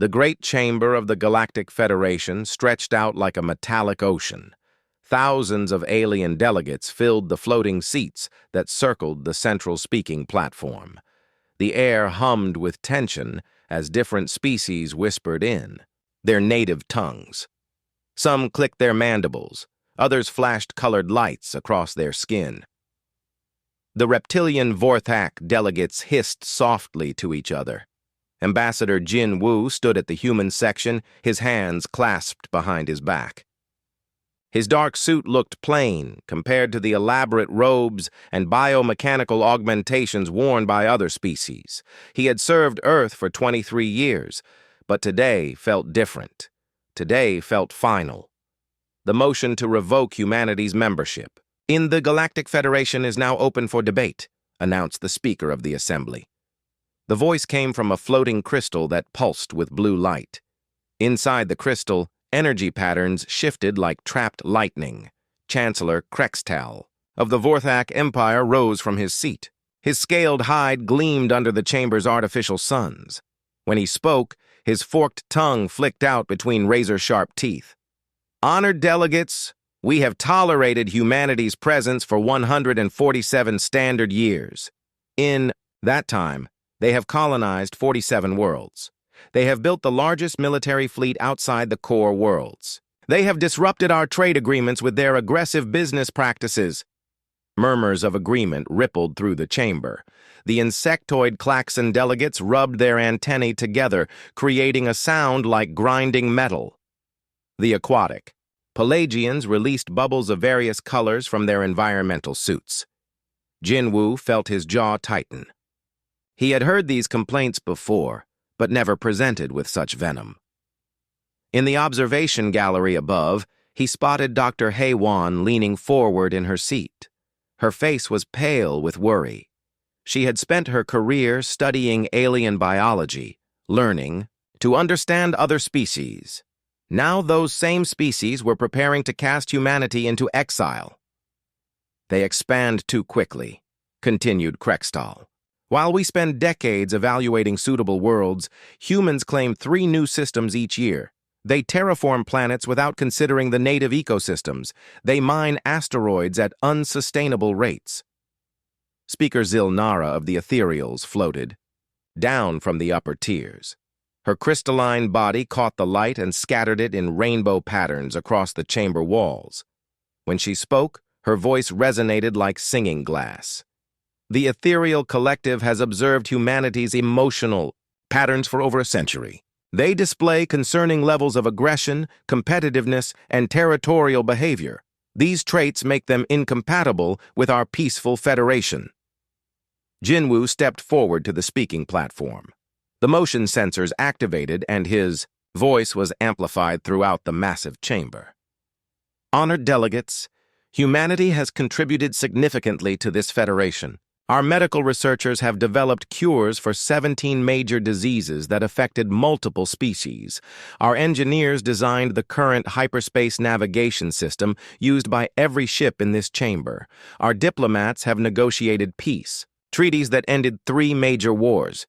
The great chamber of the Galactic Federation stretched out like a metallic ocean. Thousands of alien delegates filled the floating seats that circled the central speaking platform. The air hummed with tension as different species whispered in, their native tongues. Some clicked their mandibles, others flashed colored lights across their skin. The reptilian Vorthak delegates hissed softly to each other. Ambassador Jin Woo stood at the human section, his hands clasped behind his back. His dark suit looked plain compared to the elaborate robes and biomechanical augmentations worn by other species. He had served Earth for 23 years, but today felt different. Today felt final. The motion to revoke humanity's membership in the Galactic Federation is now open for debate, announced the Speaker of the Assembly. The voice came from a floating crystal that pulsed with blue light. Inside the crystal, energy patterns shifted like trapped lightning. Chancellor Krextal of the Vorthak Empire rose from his seat. His scaled hide gleamed under the chamber's artificial suns. When he spoke, his forked tongue flicked out between razor-sharp teeth. Honored delegates, we have tolerated humanity's presence for 147 standard years. In that time, they have colonized 47 worlds. They have built the largest military fleet outside the core worlds. They have disrupted our trade agreements with their aggressive business practices. Murmurs of agreement rippled through the chamber. The insectoid klaxon delegates rubbed their antennae together, creating a sound like grinding metal. The aquatic Pelagians released bubbles of various colors from their environmental suits. Jinwoo felt his jaw tighten. He had heard these complaints before, but never presented with such venom. In the observation gallery above, he spotted Dr. Hei-Wan leaning forward in her seat. Her face was pale with worry. She had spent her career studying alien biology, learning to understand other species. Now those same species were preparing to cast humanity into exile. They expand too quickly, continued Krextal. While we spend decades evaluating suitable worlds, humans claim 3 new systems each year. They terraform planets without considering the native ecosystems. They mine asteroids at unsustainable rates. Speaker Zilnara of the Ethereals floated, down from the upper tiers. Her crystalline body caught the light and scattered it in rainbow patterns across the chamber walls. When she spoke, her voice resonated like singing glass. The ethereal collective has observed humanity's emotional patterns for over a century. They display concerning levels of aggression, competitiveness, and territorial behavior. These traits make them incompatible with our peaceful federation. Jinwoo stepped forward to the speaking platform. The motion sensors activated and his voice was amplified throughout the massive chamber. Honored delegates, humanity has contributed significantly to this federation. Our medical researchers have developed cures for 17 major diseases that affected multiple species. Our engineers designed the current hyperspace navigation system used by every ship in this chamber. Our diplomats have negotiated peace, treaties that ended 3 major wars.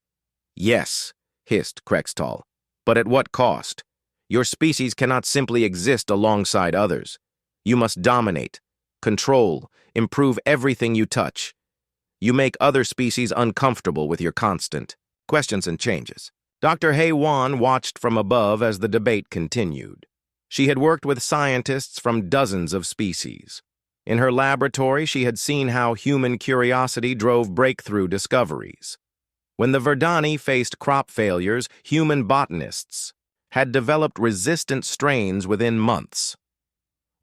Yes, hissed Krextal, but at what cost? Your species cannot simply exist alongside others. You must dominate, control, improve everything you touch. You make other species uncomfortable with your constant questions and changes. Dr. Hei-Wan watched from above as the debate continued. She had worked with scientists from dozens of species. In her laboratory, she had seen how human curiosity drove breakthrough discoveries. When the Verdani faced crop failures, human botanists had developed resistant strains within months.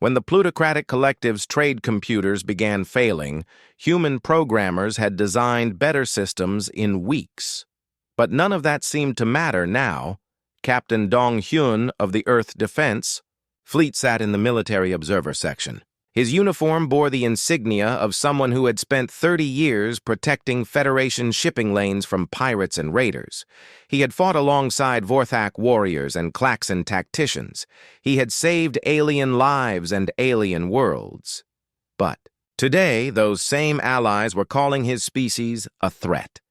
When the plutocratic collective's trade computers began failing, human programmers had designed better systems in weeks. But none of that seemed to matter now. Captain Dong Hyun of the Earth Defense Fleet sat in the military observer section. His uniform bore the insignia of someone who had spent 30 years protecting Federation shipping lanes from pirates and raiders. He had fought alongside Vorthak warriors and klaxon tacticians. He had saved alien lives and alien worlds. But today, those same allies were calling his species a threat.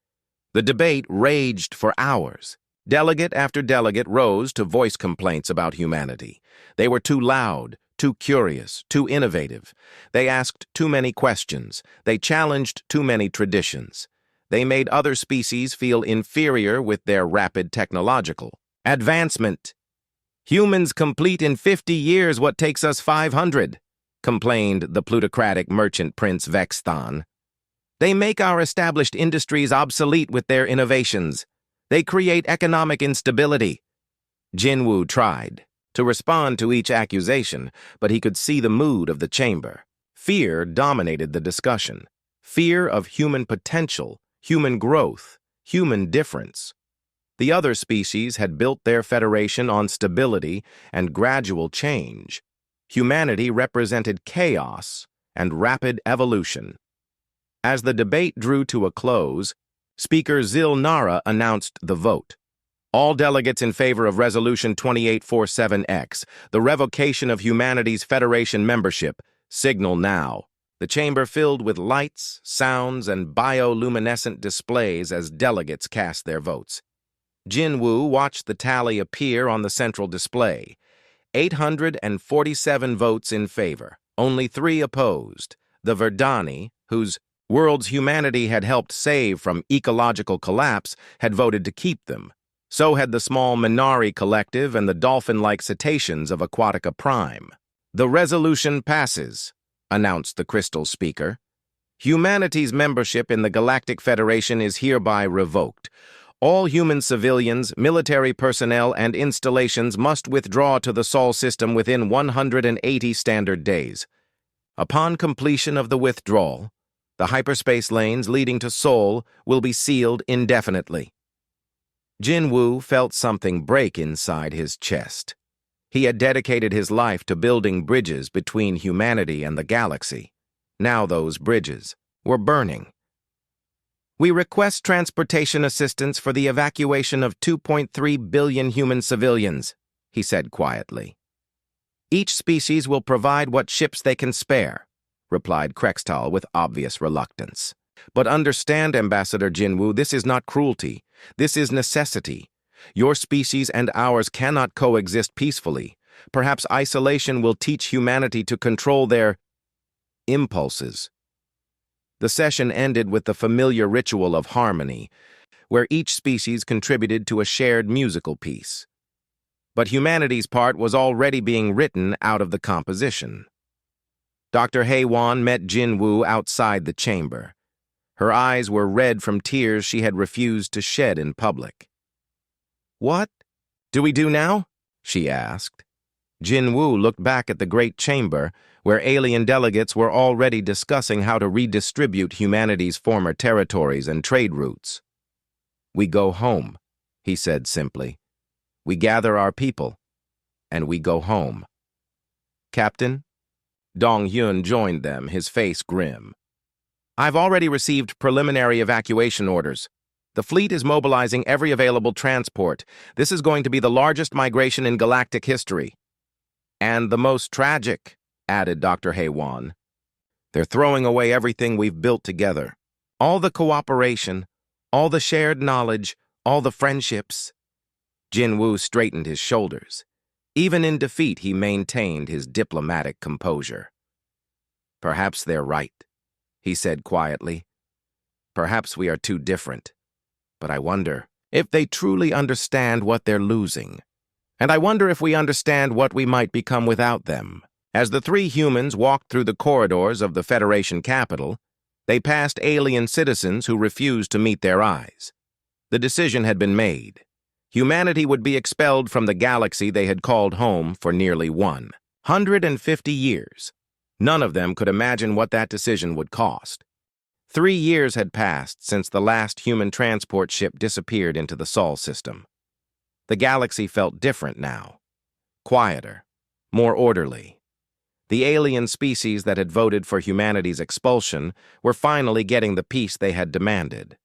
The debate raged for hours. Delegate after delegate rose to voice complaints about humanity. They were too loud, too curious, too innovative. They asked too many questions. They challenged too many traditions. They made other species feel inferior with their rapid technological advancement. "Humans complete in 50 years what takes us 500, complained the plutocratic merchant prince Vexthon. "They make our established industries obsolete with their innovations. They create economic instability." Jinwoo tried to respond to each accusation, but he could see the mood of the chamber. Fear dominated the discussion. Fear of human potential, human growth, human difference. The other species had built their federation on stability and gradual change. Humanity represented chaos and rapid evolution. As the debate drew to a close, Speaker Zil Nara announced the vote. All delegates in favor of Resolution 2847X, the revocation of humanity's Federation membership, signal now. The chamber filled with lights, sounds, and bioluminescent displays as delegates cast their votes. Jinwoo watched the tally appear on the central display. 847 votes in favor, only 3 opposed. The Verdani, whose worlds humanity had helped save from ecological collapse, had voted to keep them. So had the small Minari Collective and the dolphin-like cetaceans of Aquatica Prime. "The resolution passes," announced the Crystal Speaker. "Humanity's membership in the Galactic Federation is hereby revoked. All human civilians, military personnel, and installations must withdraw to the Sol system within 180 standard days. Upon completion of the withdrawal, the hyperspace lanes leading to Sol will be sealed indefinitely." Jinwoo felt something break inside his chest. He had dedicated his life to building bridges between humanity and the galaxy. Now those bridges were burning. "We request transportation assistance for the evacuation of 2.3 billion human civilians," he said quietly. "Each species will provide what ships they can spare," replied Krextal with obvious reluctance. "But understand, Ambassador Jinwoo, this is not cruelty. This is necessity. Your species and ours cannot coexist peacefully. Perhaps isolation will teach humanity to control their impulses." The session ended with the familiar ritual of harmony, where each species contributed to a shared musical piece. But humanity's part was already being written out of the composition. Dr. Haewon met Jinwoo outside the chamber. Her eyes were red from tears she had refused to shed in public. "What do we do now?" she asked. Jinwoo looked back at the great chamber, where alien delegates were already discussing how to redistribute humanity's former territories and trade routes. "We go home," he said simply. "We gather our people, and we go home." "Captain?" Dong-hyun joined them, his face grim. "I've already received preliminary evacuation orders. The fleet is mobilizing every available transport. This is going to be the largest migration in galactic history." "And the most tragic," added Dr. Haewon. "They're throwing away everything we've built together. All the cooperation, all the shared knowledge, all the friendships." Jinwoo straightened his shoulders. Even in defeat, he maintained his diplomatic composure. "Perhaps they're right," he said quietly. "Perhaps we are too different. But I wonder if they truly understand what they're losing. And I wonder if we understand what we might become without them." As the 3 humans walked through the corridors of the Federation capital, they passed alien citizens who refused to meet their eyes. The decision had been made. Humanity would be expelled from the galaxy they had called home for nearly 150 years. None of them could imagine what that decision would cost. 3 years had passed since the last human transport ship disappeared into the Sol system. The galaxy felt different now. Quieter, more orderly. The alien species that had voted for humanity's expulsion were finally getting the peace they had demanded.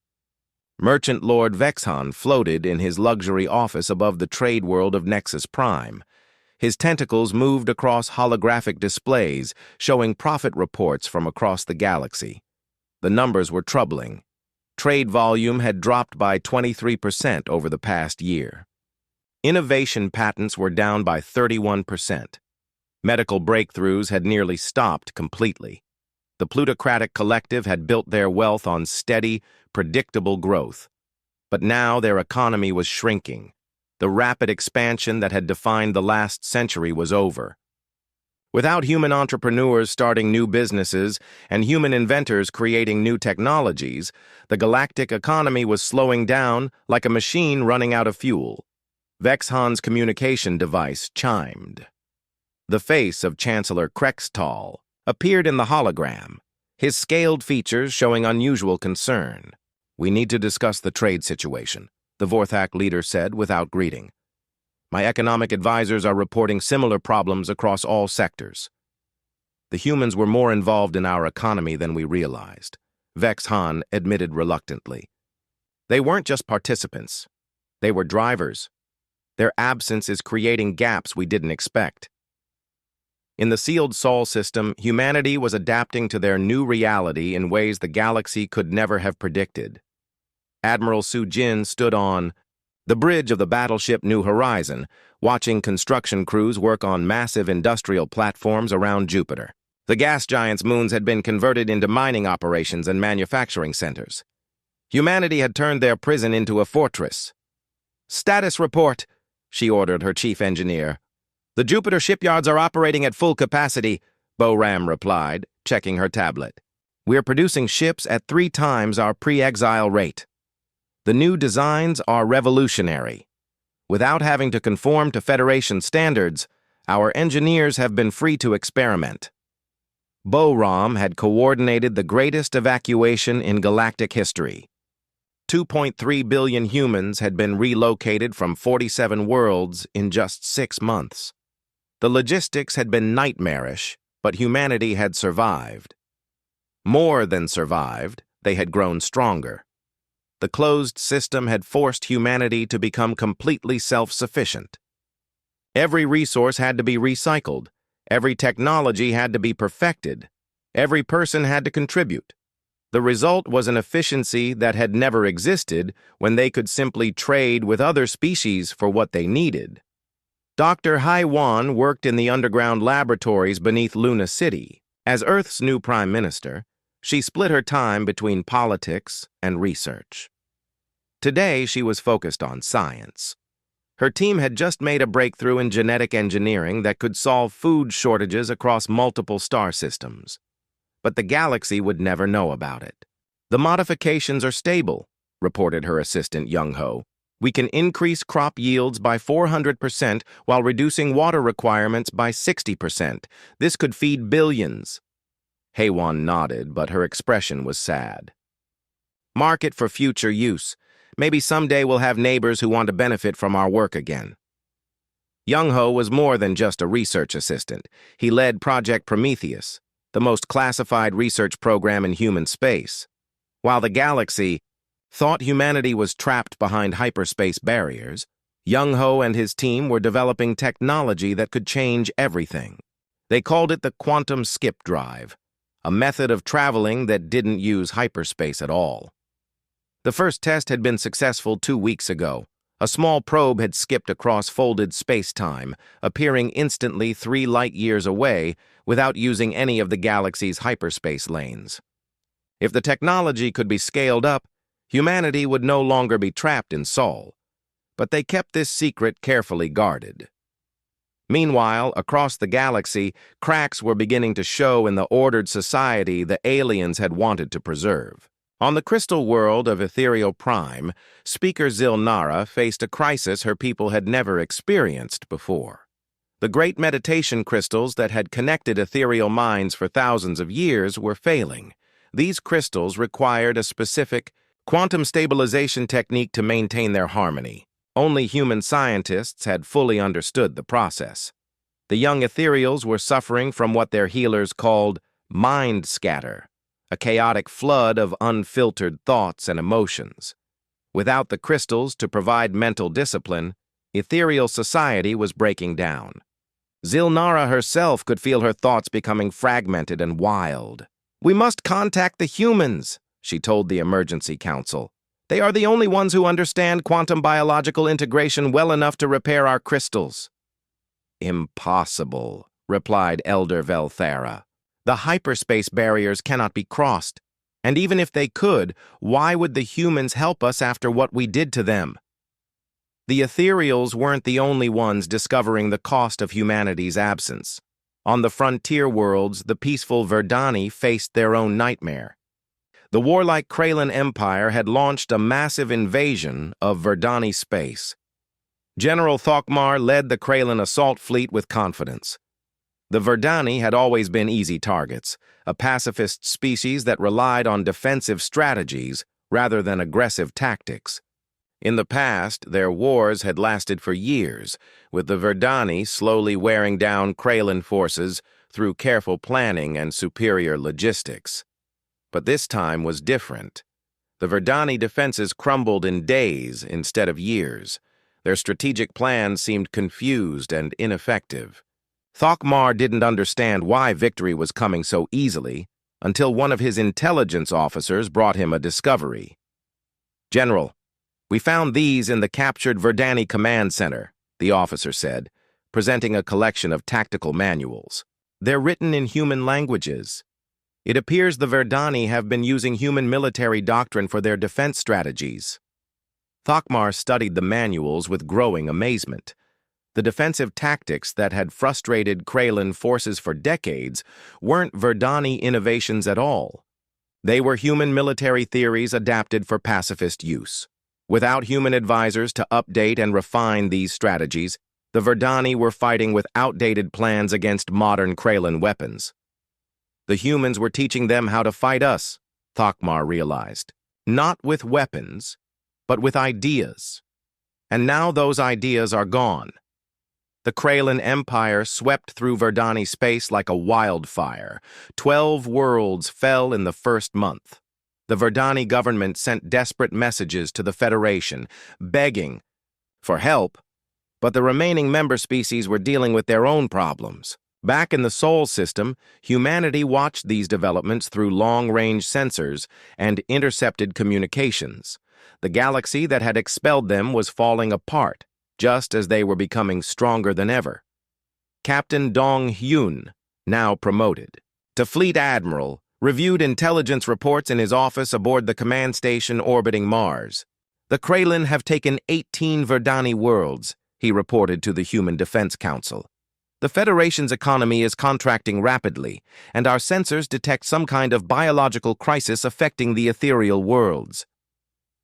Merchant Lord Vexhan floated in his luxury office above the trade world of Nexus Prime. His tentacles moved across holographic displays, showing profit reports from across the galaxy. The numbers were troubling. Trade volume had dropped by 23% over the past year. Innovation patents were down by 31%. Medical breakthroughs had nearly stopped completely. The plutocratic collective had built their wealth on steady, predictable growth. But now their economy was shrinking. The rapid expansion that had defined the last century was over. Without human entrepreneurs starting new businesses and human inventors creating new technologies, the galactic economy was slowing down like a machine running out of fuel. Vexhan's communication device chimed. The face of Chancellor Krextal appeared in the hologram, his scaled features showing unusual concern. "We need to discuss the trade situation," the Vorthak leader said without greeting. "My economic advisors are reporting similar problems across all sectors." The humans were more involved in our economy than we realized, Vexhan admitted reluctantly. They weren't just participants. They were drivers. Their absence is creating gaps we didn't expect. In the sealed Sol system, humanity was adapting to their new reality in ways the galaxy could never have predicted. Admiral Su-Jin stood on the bridge of the battleship New Horizon, watching construction crews work on massive industrial platforms around Jupiter. The gas giant's moons had been converted into mining operations and manufacturing centers. Humanity had turned their prison into a fortress. "Status report," she ordered her chief engineer. "The Jupiter shipyards are operating at full capacity," Bo-Ram replied, checking her tablet. "We're producing ships at 3 times our pre-exile rate. The new designs are revolutionary. Without having to conform to Federation standards, our engineers have been free to experiment." Bo-Ram had coordinated the greatest evacuation in galactic history. 2.3 billion humans had been relocated from 47 worlds in just 6 months. The logistics had been nightmarish, but humanity had survived. More than survived, they had grown stronger. The closed system had forced humanity to become completely self-sufficient. Every resource had to be recycled. Every technology had to be perfected. Every person had to contribute. The result was an efficiency that had never existed when they could simply trade with other species for what they needed. Dr. Haiwan worked in the underground laboratories beneath Luna City. As Earth's new prime minister, she split her time between politics and research. Today, she was focused on science. Her team had just made a breakthrough in genetic engineering that could solve food shortages across multiple star systems. But the galaxy would never know about it. "The modifications are stable," reported her assistant Young-Ho. "We can increase crop yields by 400% while reducing water requirements by 60%. This could feed billions." Haiwan nodded, but her expression was sad. "Market for future use. Maybe someday we'll have neighbors who want to benefit from our work again." Young-Ho was more than just a research assistant. He led Project Prometheus, the most classified research program in human space. While the galaxy thought humanity was trapped behind hyperspace barriers, Young-Ho and his team were developing technology that could change everything. They called it the quantum skip drive, a method of traveling that didn't use hyperspace at all. The first test had been successful 2 weeks ago. A small probe had skipped across folded space-time, appearing instantly 3 light-years away without using any of the galaxy's hyperspace lanes. If the technology could be scaled up, humanity would no longer be trapped in Sol. But they kept this secret carefully guarded. Meanwhile, across the galaxy, cracks were beginning to show in the ordered society the aliens had wanted to preserve. On the crystal world of Ethereal Prime, Speaker Zilnara faced a crisis her people had never experienced before. The great meditation crystals that had connected ethereal minds for thousands of years were failing. These crystals required a specific quantum stabilization technique to maintain their harmony. Only human scientists had fully understood the process. The young ethereals were suffering from what their healers called mind scatter, a chaotic flood of unfiltered thoughts and emotions. Without the crystals to provide mental discipline, ethereal society was breaking down. Zilnara herself could feel her thoughts becoming fragmented and wild. "We must contact the humans," she told the emergency council. They are the only ones who understand quantum biological integration well enough to repair our crystals. Impossible, replied Elder Velthera. The hyperspace barriers cannot be crossed. And even if they could, why would the humans help us after what we did to them? The ethereals weren't the only ones discovering the cost of humanity's absence. On the frontier worlds, the peaceful Verdani faced their own nightmare. The warlike Kraylan Empire had launched a massive invasion of Verdani space. General Thokmar led the Kraylan assault fleet with confidence. The Verdani had always been easy targets, a pacifist species that relied on defensive strategies rather than aggressive tactics. In the past, their wars had lasted for years, with the Verdani slowly wearing down Kraylan forces through careful planning and superior logistics. But this time was different. The Verdani defenses crumbled in days instead of years. Their strategic plans seemed confused and ineffective. Thokmar didn't understand why victory was coming so easily until one of his intelligence officers brought him a discovery. "General, we found these in the captured Verdani command center," the officer said, presenting a collection of tactical manuals. "They're written in human languages. It appears the Verdani have been using human military doctrine for their defense strategies." Thokmar studied the manuals with growing amazement. The defensive tactics that had frustrated Kraylan forces for decades weren't Verdani innovations at all. They were human military theories adapted for pacifist use. Without human advisors to update and refine these strategies, the Verdani were fighting with outdated plans against modern Kraylan weapons. The humans were teaching them how to fight us, Thokmar realized. Not with weapons, but with ideas. And now those ideas are gone. The Kraylan Empire swept through Verdani space like a wildfire. 12 worlds fell in the first month. The Verdani government sent desperate messages to the Federation, begging for help, but the remaining member species were dealing with their own problems. Back in the Sol system, humanity watched these developments through long-range sensors and intercepted communications. The galaxy that had expelled them was falling apart, just as they were becoming stronger than ever. Captain Dong Hyun, now promoted to Fleet Admiral, reviewed intelligence reports in his office aboard the command station orbiting Mars. "The Kraylan have taken 18 Verdani worlds," he reported to the Human Defense Council. "The Federation's economy is contracting rapidly, and our sensors detect some kind of biological crisis affecting the ethereal worlds.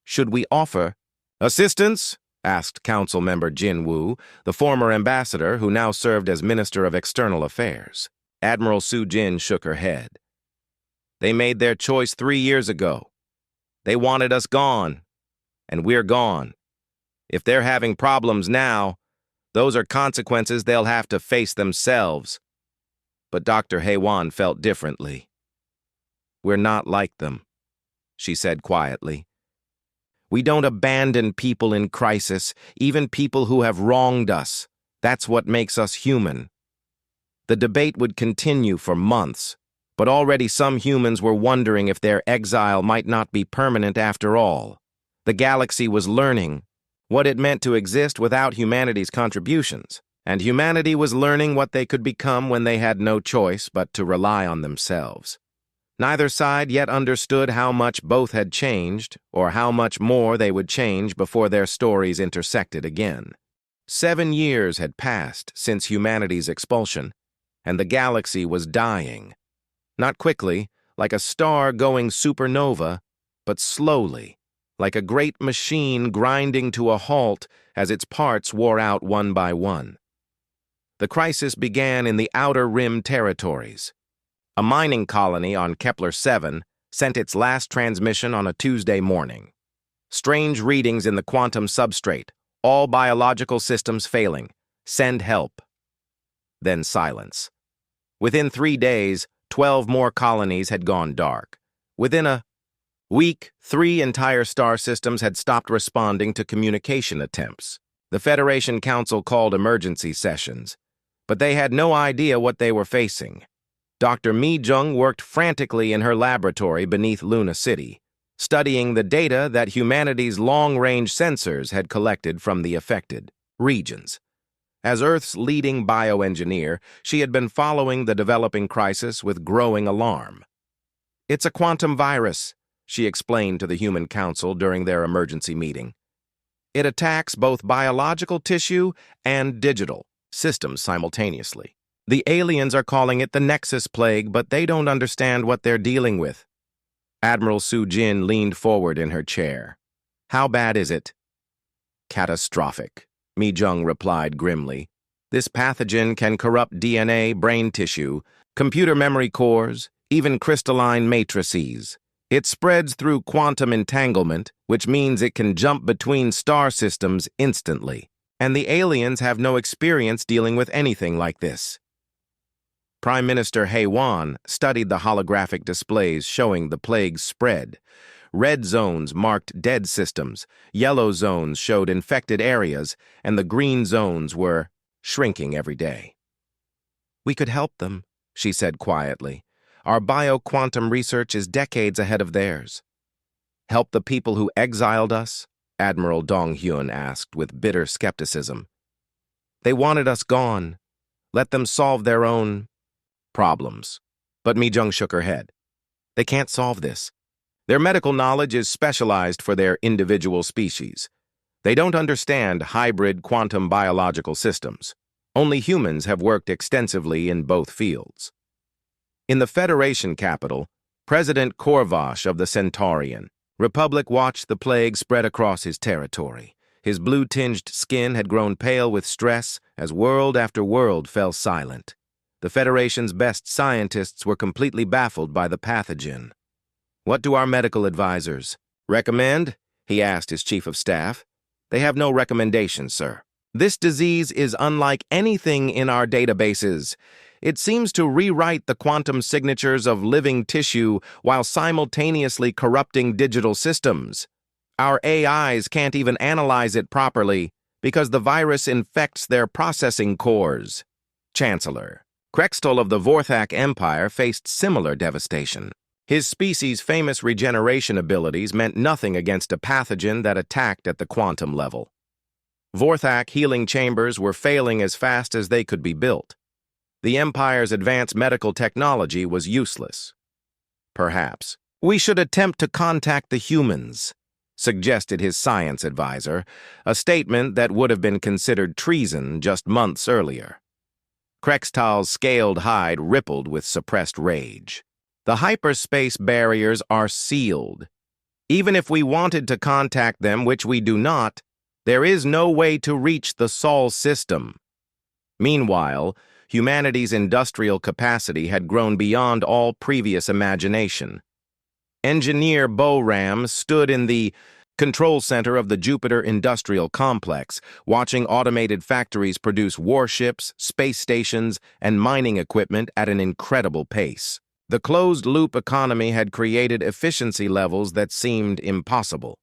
Should we offer assistance?" asked Council Member Jin Woo, the former ambassador who now served as Minister of External Affairs. Admiral Su Jin shook her head. "They made their choice 3 years ago. They wanted us gone, and we're gone. If they're having problems now, those are consequences they'll have to face themselves." But Dr. Haewan felt differently. "We're not like them," she said quietly. "We don't abandon people in crisis, even people who have wronged us. That's what makes us human." The debate would continue for months, but already some humans were wondering if their exile might not be permanent after all. The galaxy was learning what it meant to exist without humanity's contributions, and humanity was learning what they could become when they had no choice but to rely on themselves. Neither side yet understood how much both had changed, or how much more they would change before their stories intersected again. 7 years had passed since humanity's expulsion, and the galaxy was dying. Not quickly, like a star going supernova, but slowly, like a great machine grinding to a halt as its parts wore out one by one. The crisis began in the Outer Rim territories. A mining colony on Kepler-7 sent its last transmission on a Tuesday morning. Strange readings in the quantum substrate, all biological systems failing. Send help. Then silence. Within 3 days, 12 more colonies had gone dark. Within a week, 3 entire star systems had stopped responding to communication attempts. The Federation Council called emergency sessions, but they had no idea what they were facing. Dr. Mi Jung worked frantically in her laboratory beneath Luna City, studying the data that humanity's long-range sensors had collected from the affected regions. As Earth's leading bioengineer, she had been following the developing crisis with growing alarm. "It's a quantum virus," she explained to the Human Council during their emergency meeting. "It attacks both biological tissue and digital systems simultaneously. The aliens are calling it the Nexus Plague, but they don't understand what they're dealing with." Admiral Su Jin leaned forward in her chair. "How bad is it?" "Catastrophic," Mi Jung replied grimly. "This pathogen can corrupt DNA, brain tissue, computer memory cores, even crystalline matrices. It spreads through quantum entanglement, which means it can jump between star systems instantly. And the aliens have no experience dealing with anything like this." Prime Minister He Wan studied the holographic displays showing the plague's spread. Red zones marked dead systems, yellow zones showed infected areas, and the green zones were shrinking every day. "We could help them," she said quietly. "Our bio-quantum research is decades ahead of theirs." "Help the people who exiled us?" Admiral Dong Hyun asked with bitter skepticism. "They wanted us gone. Let them solve their own problems." But Mi Jung shook her head. "They can't solve this. Their medical knowledge is specialized for their individual species. They don't understand hybrid quantum biological systems. Only humans have worked extensively in both fields." In the Federation capital, President Korvash of the Centaurian Republic watched the plague spread across his territory. His blue-tinged skin had grown pale with stress as world after world fell silent. The Federation's best scientists were completely baffled by the pathogen. "What do our medical advisors recommend?" he asked his chief of staff. "They have no recommendations, sir. This disease is unlike anything in our databases. It seems to rewrite the quantum signatures of living tissue while simultaneously corrupting digital systems. Our AIs can't even analyze it properly because the virus infects their processing cores." Chancellor Krextol of the Vorthak Empire faced similar devastation. His species' famous regeneration abilities meant nothing against a pathogen that attacked at the quantum level. Vorthak healing chambers were failing as fast as they could be built. The Empire's advanced medical technology was useless. "Perhaps we should attempt to contact the humans," suggested his science advisor, a statement that would have been considered treason just months earlier. Krextal's scaled hide rippled with suppressed rage. "The hyperspace barriers are sealed. Even if we wanted to contact them, which we do not, there is no way to reach the Sol system." Meanwhile, humanity's industrial capacity had grown beyond all previous imagination. Engineer Bo-Ram stood in the control center of the Jupiter Industrial Complex, watching automated factories produce warships, space stations, and mining equipment at an incredible pace. The closed-loop economy had created efficiency levels that seemed impossible.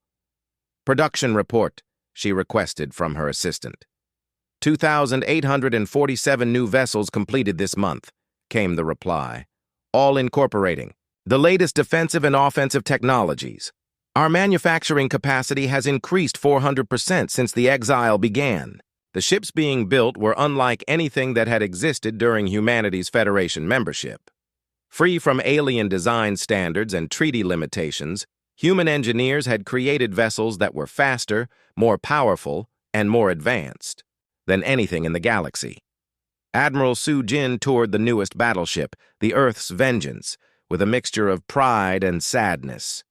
"Production report," she requested from her assistant. 2,847 new vessels completed this month," came the reply, "all incorporating the latest defensive and offensive technologies. Our manufacturing capacity has increased 400% since the exile began. The ships being built were unlike anything that had existed during humanity's Federation membership. Free from alien design standards and treaty limitations, human engineers had created vessels that were faster, more powerful, and more advanced than anything in the galaxy." Admiral Su Jin toured the newest battleship, the Earth's Vengeance, with a mixture of pride and sadness.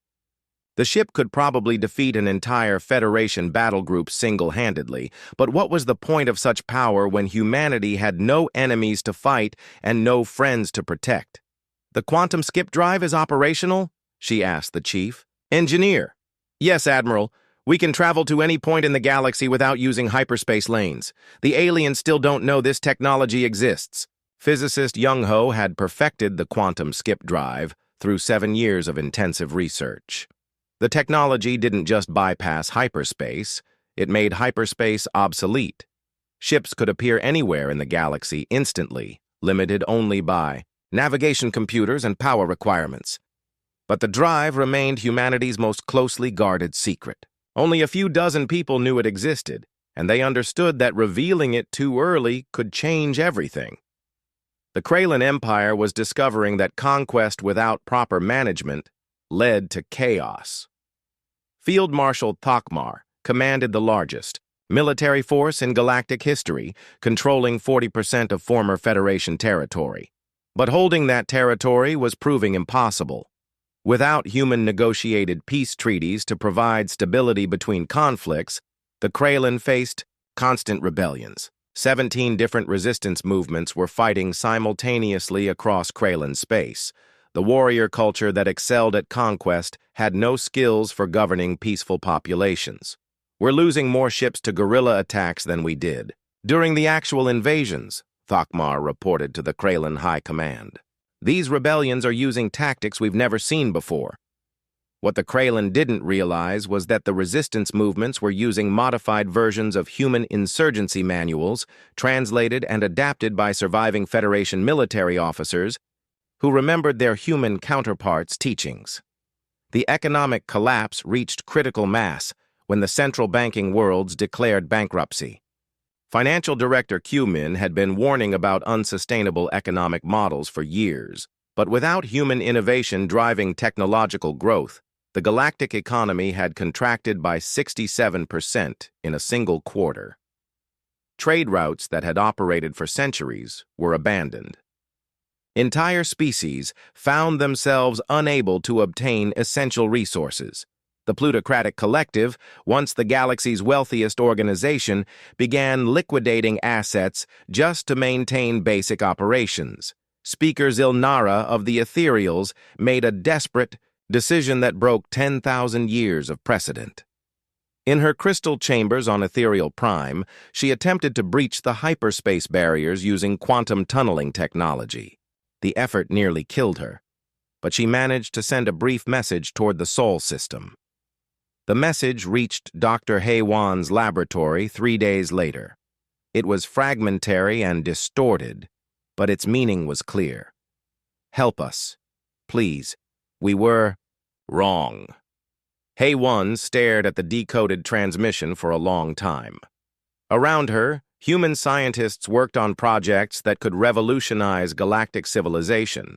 The ship could probably defeat an entire Federation battle group single-handedly, but what was the point of such power when humanity had no enemies to fight and no friends to protect? "The quantum skip drive is operational?" she asked the chief. "Engineer." "Yes, Admiral. We can travel to any point in the galaxy without using hyperspace lanes. The aliens still don't know this technology exists." Physicist Young Ho had perfected the quantum skip drive through 7 years of intensive research. The technology didn't just bypass hyperspace, it made hyperspace obsolete. Ships could appear anywhere in the galaxy instantly, limited only by navigation computers and power requirements. But the drive remained humanity's most closely guarded secret. Only a few dozen people knew it existed, and they understood that revealing it too early could change everything. The Kraylan Empire was discovering that conquest without proper management led to chaos. Field Marshal Thakmar commanded the largest military force in galactic history, controlling 40% of former Federation territory. But holding that territory was proving impossible. Without human-negotiated peace treaties to provide stability between conflicts, the Kraylan faced constant rebellions. 17 different resistance movements were fighting simultaneously across Kraylan space. The warrior culture that excelled at conquest had no skills for governing peaceful populations. We're losing more ships to guerrilla attacks than we did during the actual invasions, Thakmar reported to the Kraylan High Command. These rebellions are using tactics we've never seen before. What the Kraylan didn't realize was that the resistance movements were using modified versions of human insurgency manuals, translated and adapted by surviving Federation military officers who remembered their human counterparts' teachings. The economic collapse reached critical mass when the central banking worlds declared bankruptcy. Financial Director Q-Min had been warning about unsustainable economic models for years, but without human innovation driving technological growth, the galactic economy had contracted by 67% in a single quarter. Trade routes that had operated for centuries were abandoned. Entire species found themselves unable to obtain essential resources. The plutocratic collective, once the galaxy's wealthiest organization, began liquidating assets just to maintain basic operations. Speaker Zilnara of the Ethereals made a desperate decision that broke 10,000 years of precedent. In her crystal chambers on Ethereal Prime, she attempted to breach the hyperspace barriers using quantum tunneling technology. The effort nearly killed her, but she managed to send a brief message toward the Sol system. The message reached Dr. Haywan's laboratory 3 days later. It was fragmentary and distorted, but its meaning was clear. Help us, please. We were wrong. Haywan stared at the decoded transmission for a long time. Around her, human scientists worked on projects that could revolutionize galactic civilization,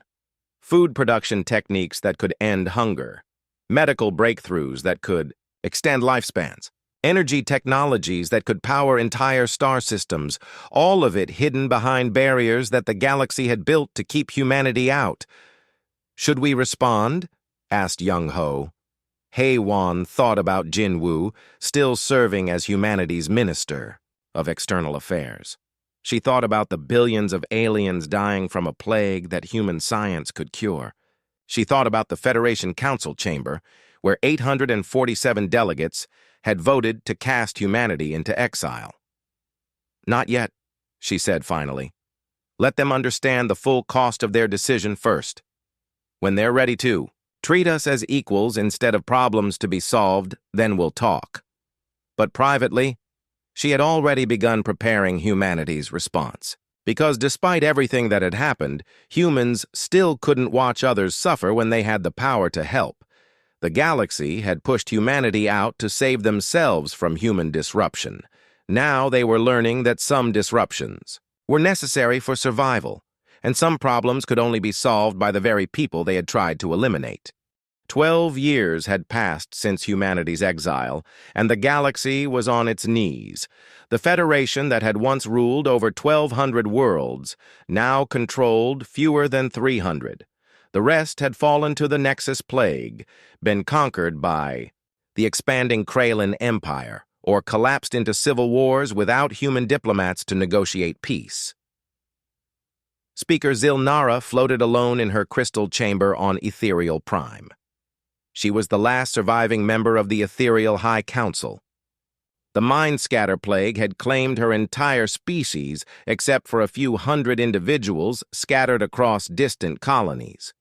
food production techniques that could end hunger, medical breakthroughs that could extend lifespans, energy technologies that could power entire star systems, all of it hidden behind barriers that the galaxy had built to keep humanity out. Should we respond? Asked Young Ho. Haywan thought about Jinwoo, still serving as humanity's minister of external affairs. She thought about the billions of aliens dying from a plague that human science could cure. She thought about the Federation Council chamber, where 847 delegates had voted to cast humanity into exile. Not yet, she said finally. Let them understand the full cost of their decision first. When they're ready to, treat us as equals instead of problems to be solved, then we'll talk. But privately, she had already begun preparing humanity's response. Because despite everything that had happened, humans still couldn't watch others suffer when they had the power to help. The galaxy had pushed humanity out to save themselves from human disruption. Now they were learning that some disruptions were necessary for survival, and some problems could only be solved by the very people they had tried to eliminate. 12 years had passed since humanity's exile, and the galaxy was on its knees. The Federation that had once ruled over 1,200 worlds now controlled fewer than 300. The rest had fallen to the Nexus Plague, been conquered by the expanding Kraylan Empire, or collapsed into civil wars without human diplomats to negotiate peace. Speaker Zilnara floated alone in her crystal chamber on Ethereal Prime. She was the last surviving member of the Ethereal High Council. The Mind Scatter Plague had claimed her entire species except for a few hundred individuals scattered across distant colonies.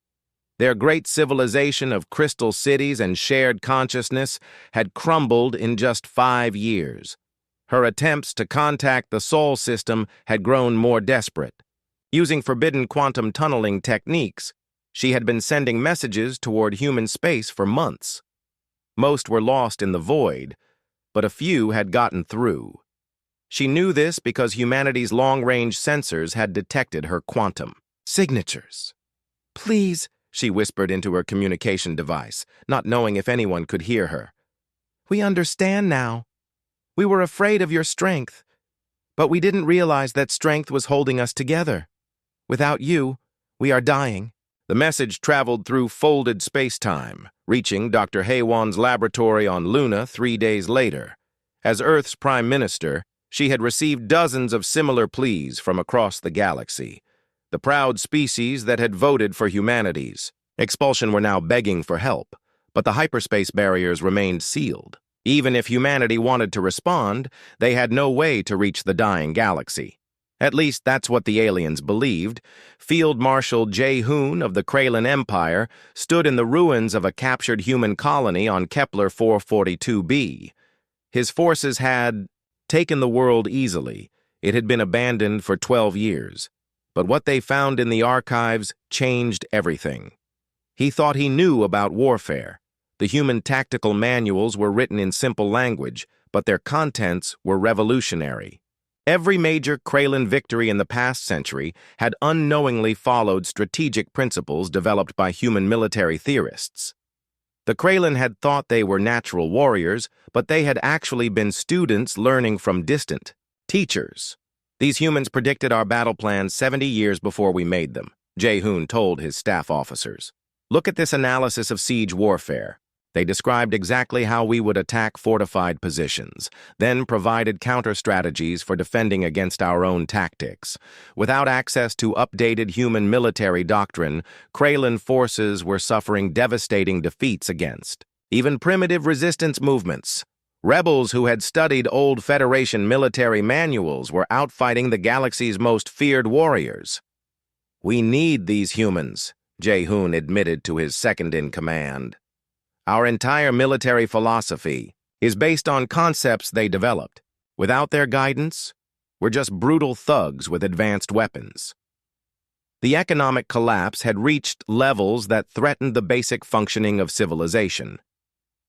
Their great civilization of crystal cities and shared consciousness had crumbled in just 5 years. Her attempts to contact the Sol system had grown more desperate. Using forbidden quantum tunneling techniques, She had been sending messages toward human space for months. Most were lost in the void, but a few had gotten through. She knew this because humanity's long-range sensors had detected her quantum signatures. "Please," she whispered into her communication device, not knowing if anyone could hear her. "We understand now. We were afraid of your strength, but we didn't realize that strength was holding us together. Without you, we are dying." The message traveled through folded space-time, reaching Dr. Haywan's laboratory on Luna 3 days later. As Earth's Prime Minister, she had received dozens of similar pleas from across the galaxy. The proud species that had voted for humanity's expulsion were now begging for help, but the hyperspace barriers remained sealed. Even if humanity wanted to respond, they had no way to reach the dying galaxy. At least that's what the aliens believed. Field Marshal J. Hoon of the Kraylan Empire stood in the ruins of a captured human colony on Kepler 442b. His forces had taken the world easily. It had been abandoned for 12 years. But what they found in the archives changed everything. He thought he knew about warfare. The human tactical manuals were written in simple language, but their contents were revolutionary. Every major Kraylan victory in the past century had unknowingly followed strategic principles developed by human military theorists. The Kraylan had thought they were natural warriors, but they had actually been students learning from distant teachers. "These humans predicted our battle plans 70 years before we made them," Jae-hoon told his staff officers. "Look at this analysis of siege warfare. They described exactly how we would attack fortified positions, then provided counter-strategies for defending against our own tactics. Without access to updated human military doctrine, Kraylan forces were suffering devastating defeats against even primitive resistance movements. Rebels who had studied old Federation military manuals were outfighting the galaxy's most feared warriors." "We need these humans," Jae-hoon admitted to his second-in-command. "Our entire military philosophy is based on concepts they developed. Without their guidance, we're just brutal thugs with advanced weapons." The economic collapse had reached levels that threatened the basic functioning of civilization.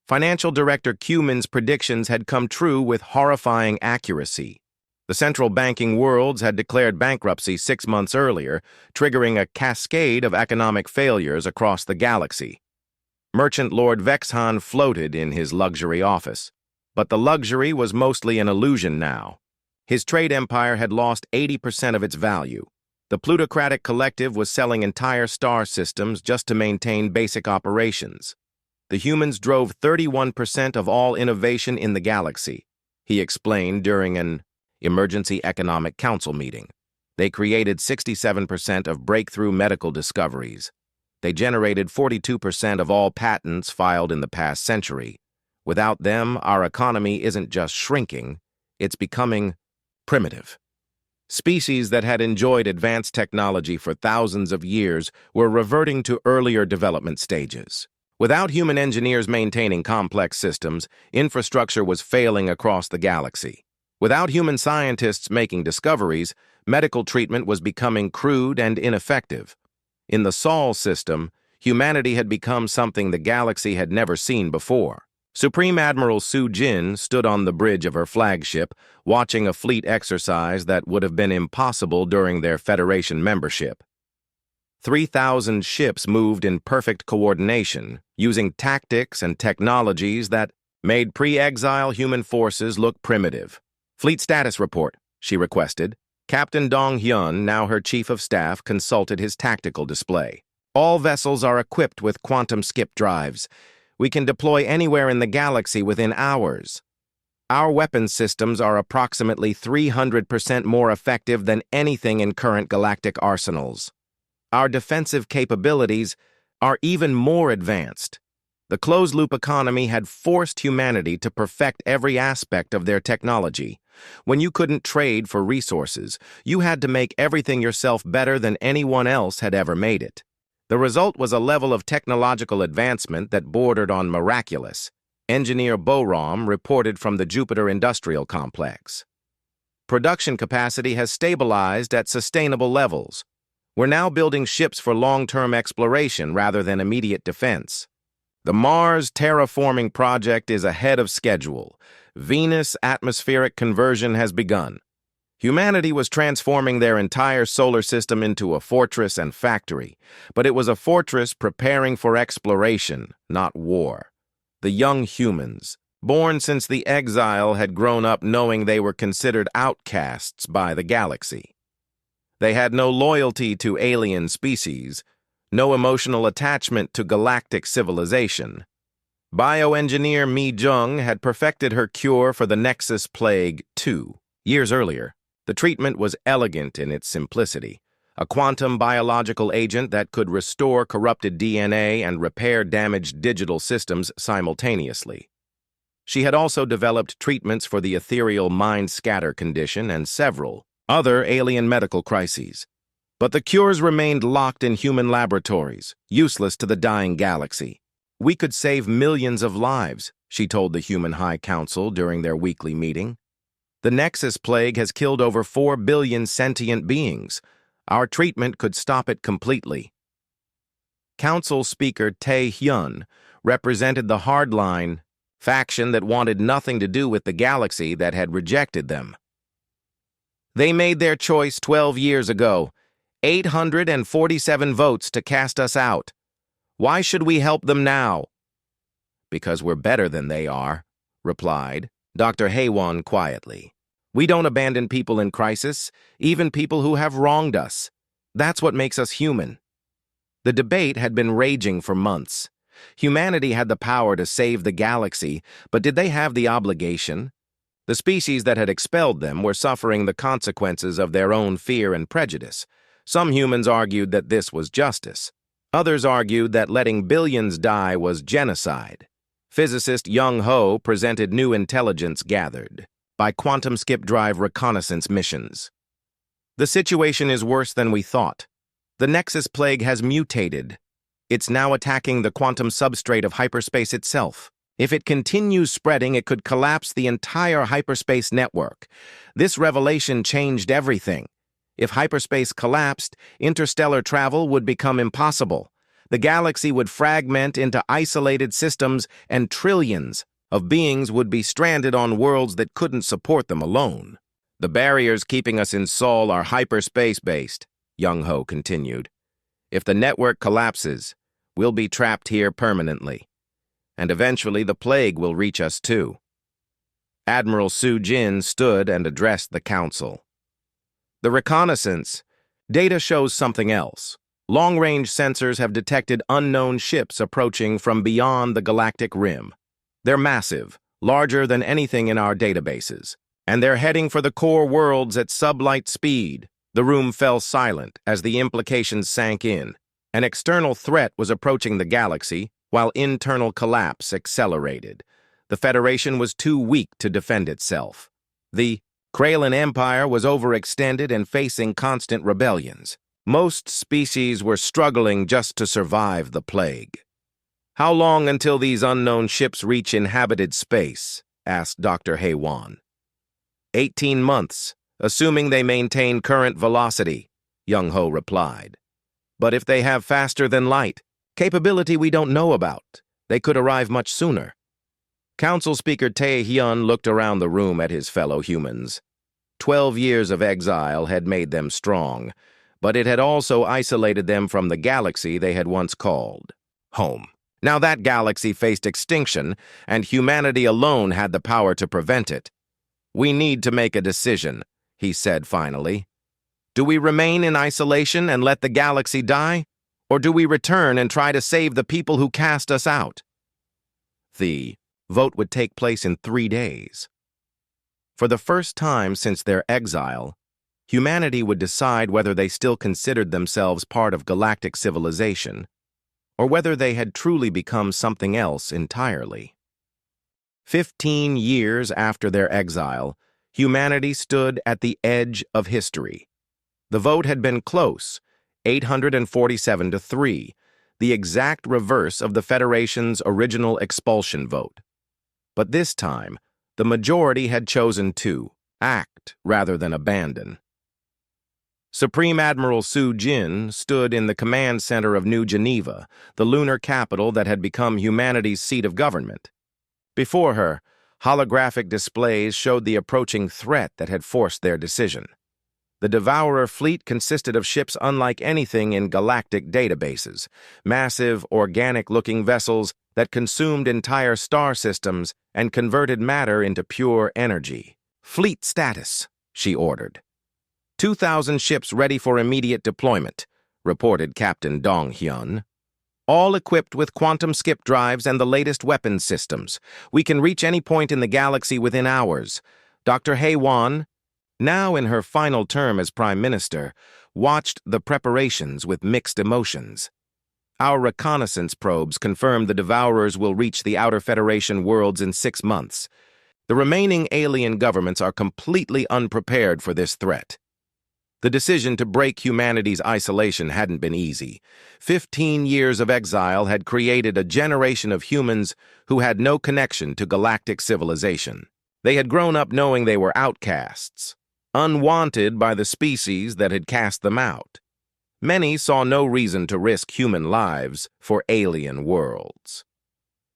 Financial Director Cuman's predictions had come true with horrifying accuracy. The central banking worlds had declared bankruptcy 6 months earlier, triggering a cascade of economic failures across the galaxy. Merchant Lord Vexhan floated in his luxury office. But the luxury was mostly an illusion now. His trade empire had lost 80% of its value. The plutocratic collective was selling entire star systems just to maintain basic operations. The humans drove 31% of all innovation in the galaxy, he explained during an Emergency Economic Council meeting. They created 67% of breakthrough medical discoveries. They generated 42% of all patents filed in the past century. Without them, our economy isn't just shrinking, it's becoming primitive. Species that had enjoyed advanced technology for thousands of years were reverting to earlier development stages. Without human engineers maintaining complex systems, infrastructure was failing across the galaxy. Without human scientists making discoveries, medical treatment was becoming crude and ineffective. In the Sol system, humanity had become something the galaxy had never seen before. Supreme Admiral Su Jin stood on the bridge of her flagship, watching a fleet exercise that would have been impossible during their Federation membership. 3,000 ships moved in perfect coordination, using tactics and technologies that made pre-exile human forces look primitive. "Fleet status report," she requested. Captain Dong Hyun, now her chief of staff, consulted his tactical display. "All vessels are equipped with quantum skip drives. We can deploy anywhere in the galaxy within hours. Our weapons systems are approximately 300% more effective than anything in current galactic arsenals. Our defensive capabilities are even more advanced." The closed-loop economy had forced humanity to perfect every aspect of their technology. When you couldn't trade for resources, you had to make everything yourself better than anyone else had ever made it. The result was a level of technological advancement that bordered on miraculous. Engineer Boram reported from the Jupiter Industrial Complex. "Production capacity has stabilized at sustainable levels. We're now building ships for long-term exploration rather than immediate defense. The Mars terraforming project is ahead of schedule. Venus atmospheric conversion has begun. Humanity was transforming their entire solar system into a fortress and factory, but it was a fortress preparing for exploration, not war. The young humans, born since the exile, had grown up knowing they were considered outcasts by the galaxy. They had no loyalty to alien species, no emotional attachment to galactic civilization. Bioengineer Mi Jung had perfected her cure for the Nexus Plague 2 years earlier. The treatment was elegant in its simplicity, a quantum biological agent that could restore corrupted DNA and repair damaged digital systems simultaneously. She had also developed treatments for the ethereal mind scatter condition and several other alien medical crises. But the cures remained locked in human laboratories, useless to the dying galaxy. "We could save millions of lives," she told the Human High Council during their weekly meeting. "The Nexus Plague has killed over 4 billion sentient beings. Our treatment could stop it completely." Council Speaker Tae Hyun represented the hardline faction that wanted nothing to do with the galaxy that had rejected them. "They made their choice 12 years ago, 847 votes to cast us out. Why should we help them now?" "Because we're better than they are," replied Dr. Haewon quietly. "We don't abandon people in crisis, even people who have wronged us. That's what makes us human." The debate had been raging for months. Humanity had the power to save the galaxy, but did they have the obligation? The species that had expelled them were suffering the consequences of their own fear and prejudice. Some humans argued that this was justice. Others argued that letting billions die was genocide. Physicist Young Ho presented new intelligence gathered by quantum skip drive reconnaissance missions. "The situation is worse than we thought. The Nexus Plague has mutated. It's now attacking the quantum substrate of hyperspace itself. If it continues spreading, it could collapse the entire hyperspace network. This revelation changed everything. If hyperspace collapsed, interstellar travel would become impossible. The galaxy would fragment into isolated systems, and trillions of beings would be stranded on worlds that couldn't support them alone. The barriers keeping us in Sol are hyperspace-based," Young Ho continued. "If the network collapses, we'll be trapped here permanently. And eventually the plague will reach us too." Admiral Su Jin stood and addressed the council. "The reconnaissance data shows something else. Long-range sensors have detected unknown ships approaching from beyond the galactic rim. They're massive, larger than anything in our databases, and they're heading for the core worlds at sublight speed." The room fell silent as the implications sank in. An external threat was approaching the galaxy, while internal collapse accelerated. The Federation was too weak to defend itself. The Kralin Empire was overextended and facing constant rebellions. Most species were struggling just to survive the plague. "How long until these unknown ships reach inhabited space?" asked Dr. Haewon. 18 months, assuming they maintain current velocity," Young Ho replied. "But if they have faster than light, capability we don't know about, they could arrive much sooner." Council Speaker Tae Hyun looked around the room at his fellow humans. 12 years of exile had made them strong, but it had also isolated them from the galaxy they had once called home. Now that galaxy faced extinction, and humanity alone had the power to prevent it. "We need to make a decision," he said finally. "Do we remain in isolation and let the galaxy die? Or do we return and try to save the people who cast us out?" The vote would take place in 3 days. For the first time since their exile, humanity would decide whether they still considered themselves part of galactic civilization, or whether they had truly become something else entirely. 15 years after their exile, humanity stood at the edge of history. The vote had been close, 847 to 3, the exact reverse of the Federation's original expulsion vote. But this time, the majority had chosen to act rather than abandon. Supreme Admiral Su Jin stood in the command center of New Geneva, the lunar capital that had become humanity's seat of government. Before her, holographic displays showed the approaching threat that had forced their decision. The Devourer fleet consisted of ships unlike anything in galactic databases, massive, organic-looking vessels that consumed entire star systems and converted matter into pure energy. "Fleet status," she ordered. 2,000 ships ready for immediate deployment, reported Captain Dong Hyun. "All equipped with quantum skip drives and the latest weapons systems. We can reach any point in the galaxy within hours." Dr. Hae-won, now in her final term as Prime Minister, watched the preparations with mixed emotions. "Our reconnaissance probes confirm the Devourers will reach the Outer Federation worlds in 6 months. The remaining alien governments are completely unprepared for this threat." The decision to break humanity's isolation hadn't been easy. 15 years of exile had created a generation of humans who had no connection to galactic civilization. They had grown up knowing they were outcasts, unwanted by the species that had cast them out. Many saw no reason to risk human lives for alien worlds.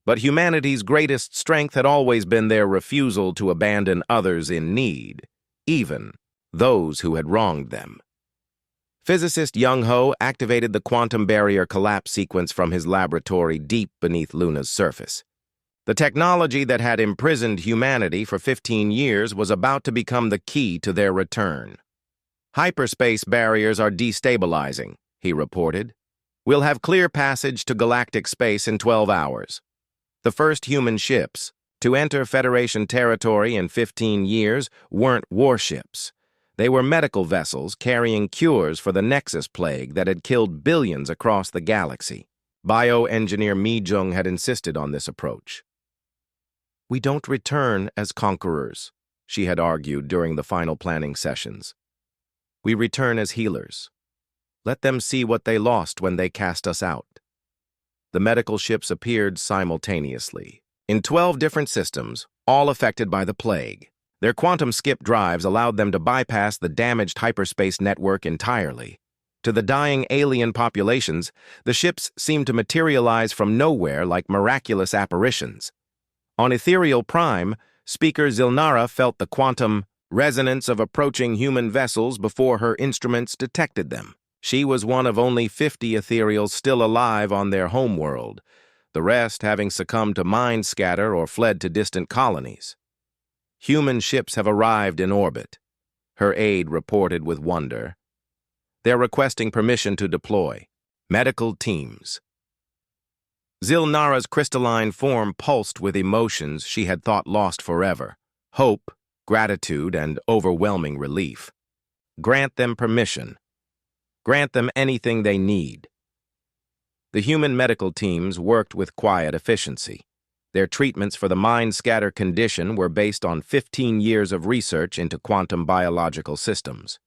But humanity's greatest strength had always been their refusal to abandon others in need, even those who had wronged them. Physicist Young-ho activated the quantum barrier collapse sequence from his laboratory deep beneath Luna's surface. The technology that had imprisoned humanity for 15 years was about to become the key to their return. "Hyperspace barriers are destabilizing," he reported. "We'll have clear passage to galactic space in 12 hours. The first human ships to enter Federation territory in 15 years weren't warships. They were medical vessels carrying cures for the Nexus plague that had killed billions across the galaxy." Bioengineer Mi Jung had insisted on this approach. "We don't return as conquerors," she had argued during the final planning sessions. "We return as healers. Let them see what they lost when they cast us out." The medical ships appeared simultaneously, in 12 different systems, all affected by the plague. Their quantum skip drives allowed them to bypass the damaged hyperspace network entirely. To the dying alien populations, the ships seemed to materialize from nowhere like miraculous apparitions. On Ethereal Prime, Speaker Zilnara felt the quantum resonance of approaching human vessels before her instruments detected them. She was one of only 50 Ethereals still alive on their homeworld, the rest having succumbed to mind scatter or fled to distant colonies. "Human ships have arrived in orbit," her aide reported with wonder. "They're requesting permission to deploy. Medical teams." Zilnara's crystalline form pulsed with emotions she had thought lost forever: hope, gratitude, and overwhelming relief. Grant them permission. Grant them anything they need. The human medical teams worked with quiet efficiency. Their treatments for the mind scatter condition were based on 15 years of research into quantum biological systems.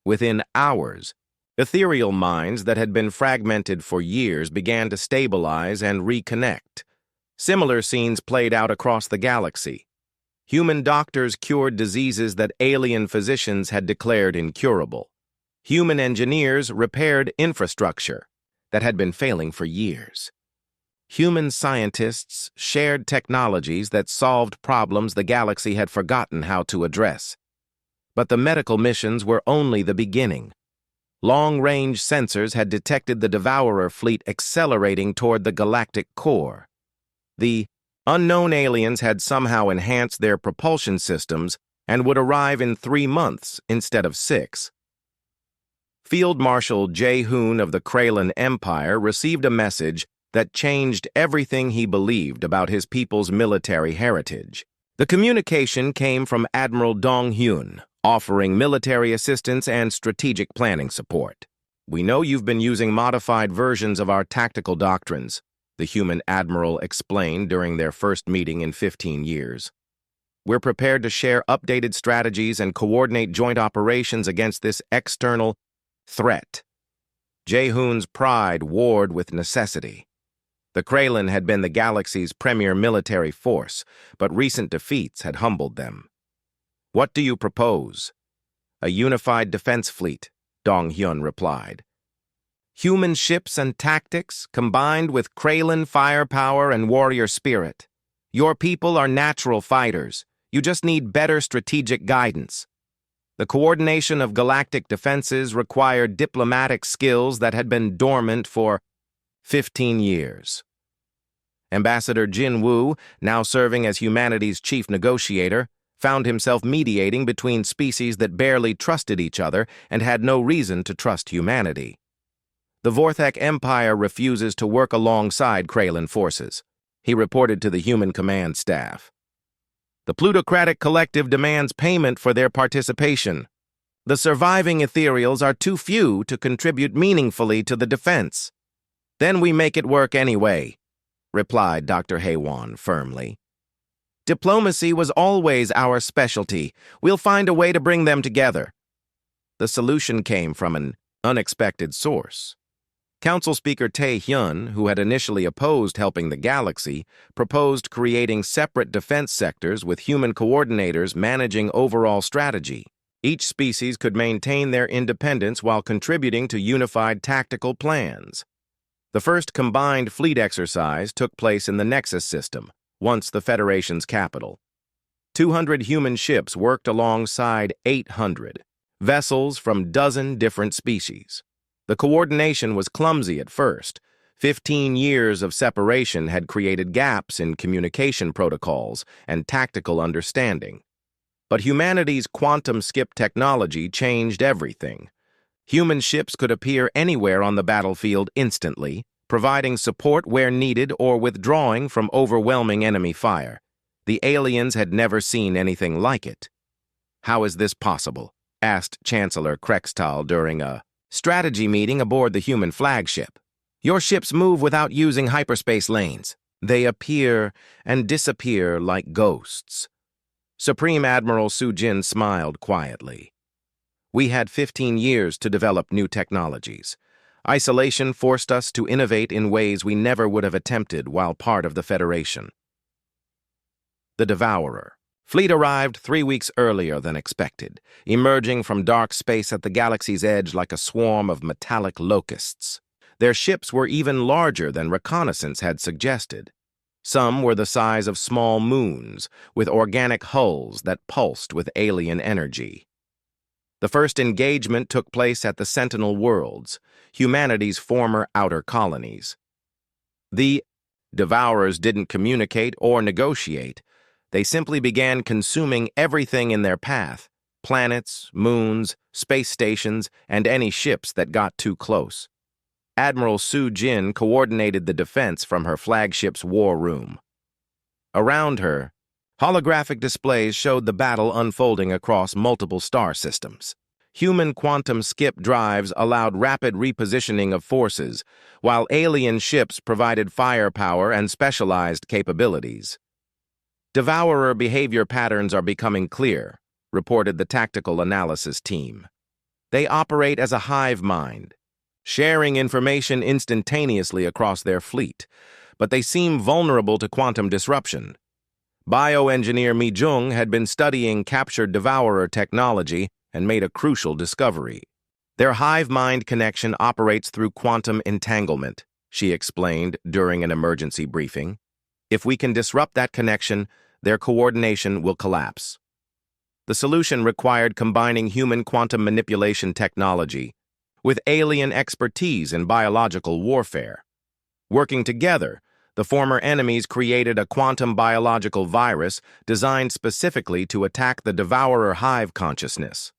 Within hours, ethereal minds that had been fragmented for years began to stabilize and reconnect. Similar scenes played out across the galaxy. Human doctors cured diseases that alien physicians had declared incurable. Human engineers repaired infrastructure that had been failing for years. Human scientists shared technologies that solved problems the galaxy had forgotten how to address. But the medical missions were only the beginning. Long-range sensors had detected the Devourer fleet accelerating toward the galactic core. The unknown aliens had somehow enhanced their propulsion systems and would arrive in 3 months instead of 6. Field Marshal Jae-hoon of the Kralin Empire received a message that changed everything he believed about his people's military heritage. The communication came from Admiral Dong Hyun, offering military assistance and strategic planning support. "We know you've been using modified versions of our tactical doctrines," the human admiral explained during their first meeting in 15 years. "We're prepared to share updated strategies and coordinate joint operations against this external threat." Jae-hoon's pride warred with necessity. The Kralin had been the galaxy's premier military force, but recent defeats had humbled them. "What do you propose?" "A unified defense fleet, Dong-hyun replied. Human ships and tactics combined with Kraylan firepower and warrior spirit. Your people are natural fighters. You just need better strategic guidance. The coordination of galactic defenses required diplomatic skills that had been dormant for 15 years. Ambassador Jin Woo, now serving as humanity's chief negotiator, found himself mediating between species that barely trusted each other and had no reason to trust humanity. The Vorthek Empire refuses to work alongside Kraylan forces, he reported to the human command staff. The plutocratic collective demands payment for their participation. The surviving ethereals are too few to contribute meaningfully to the defense. Then we make it work anyway, replied Dr. Haewon firmly. Diplomacy was always our specialty. We'll find a way to bring them together. The solution came from an unexpected source. Council Speaker Tae-hyun, who had initially opposed helping the galaxy, proposed creating separate defense sectors with human coordinators managing overall strategy. Each species could maintain their independence while contributing to unified tactical plans. The first combined fleet exercise took place in the Nexus system, once the Federation's capital. 200 human ships worked alongside 800 vessels from dozen different species. The coordination was clumsy at first. 15 years of separation had created gaps in communication protocols and tactical understanding. But humanity's quantum skip technology changed everything. Human ships could appear anywhere on the battlefield instantly, providing support where needed or withdrawing from overwhelming enemy fire. The aliens had never seen anything like it. How is this possible? Asked Chancellor Krextal during a strategy meeting aboard the human flagship. Your ships move without using hyperspace lanes. They appear and disappear like ghosts. Supreme Admiral Soo-jin smiled quietly. We had 15 years to develop new technologies. Isolation forced us to innovate in ways we never would have attempted while part of the Federation. The Devourer. Fleet arrived 3 weeks earlier than expected, emerging from dark space at the galaxy's edge like a swarm of metallic locusts. Their ships were even larger than reconnaissance had suggested. Some were the size of small moons, with organic hulls that pulsed with alien energy. The first engagement took place at the Sentinel Worlds, humanity's former outer colonies. The Devourers didn't communicate or negotiate. They simply began consuming everything in their path: planets, moons, space stations, and any ships that got too close. Admiral Soo-jin coordinated the defense from her flagship's war room. Around her, holographic displays showed the battle unfolding across multiple star systems. Human quantum skip drives allowed rapid repositioning of forces, while alien ships provided firepower and specialized capabilities. Devourer behavior patterns are becoming clear, reported the tactical analysis team. They operate as a hive mind, sharing information instantaneously across their fleet, but they seem vulnerable to quantum disruption. Bioengineer Mi Jung had been studying captured Devourer technology and made a crucial discovery. Their hive mind connection operates through quantum entanglement, she explained during an emergency briefing. If we can disrupt that connection, their coordination will collapse. The solution required combining human quantum manipulation technology with alien expertise in biological warfare. Working together, the former enemies created a quantum biological virus designed specifically to attack the Devourer hive consciousness.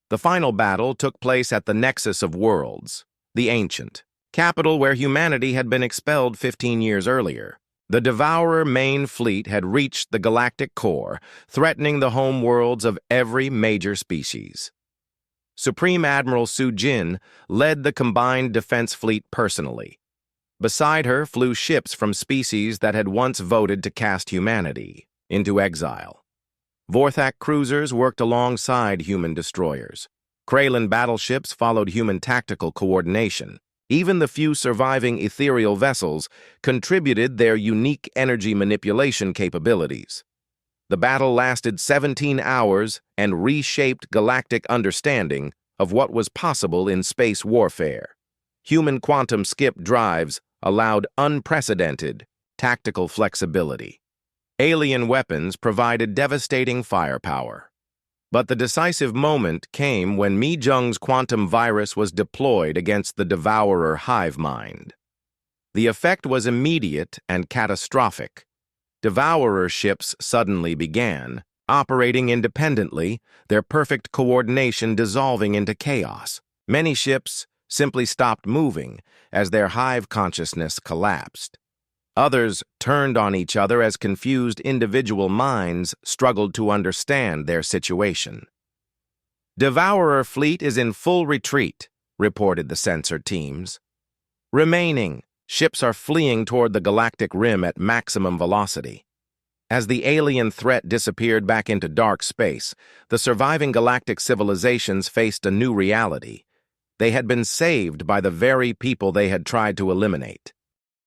The final battle took place at the Nexus of Worlds, the ancient capital where humanity had been expelled 15 years earlier. The Devourer main fleet had reached the galactic core, threatening the home worlds of every major species. Supreme Admiral Soo-jin led the combined defense fleet personally. Beside her flew ships from species that had once voted to cast humanity into exile. Vorthak cruisers worked alongside human destroyers. Kraylan battleships followed human tactical coordination. Even the few surviving ethereal vessels contributed their unique energy manipulation capabilities. The battle lasted 17 hours and reshaped galactic understanding of what was possible in space warfare. Human quantum skip drives allowed unprecedented tactical flexibility. Alien weapons provided devastating firepower. But the decisive moment came when Mi Jung's quantum virus was deployed against the Devourer hive mind. The effect was immediate and catastrophic. Devourer ships suddenly began, operating independently, their perfect coordination dissolving into chaos. Many ships simply stopped moving as their hive consciousness collapsed. Others turned on each other as confused individual minds struggled to understand their situation. Devourer fleet is in full retreat, reported the sensor teams. Remaining ships are fleeing toward the galactic rim at maximum velocity. As the alien threat disappeared back into dark space, the surviving galactic civilizations faced a new reality. They had been saved by the very people they had tried to eliminate.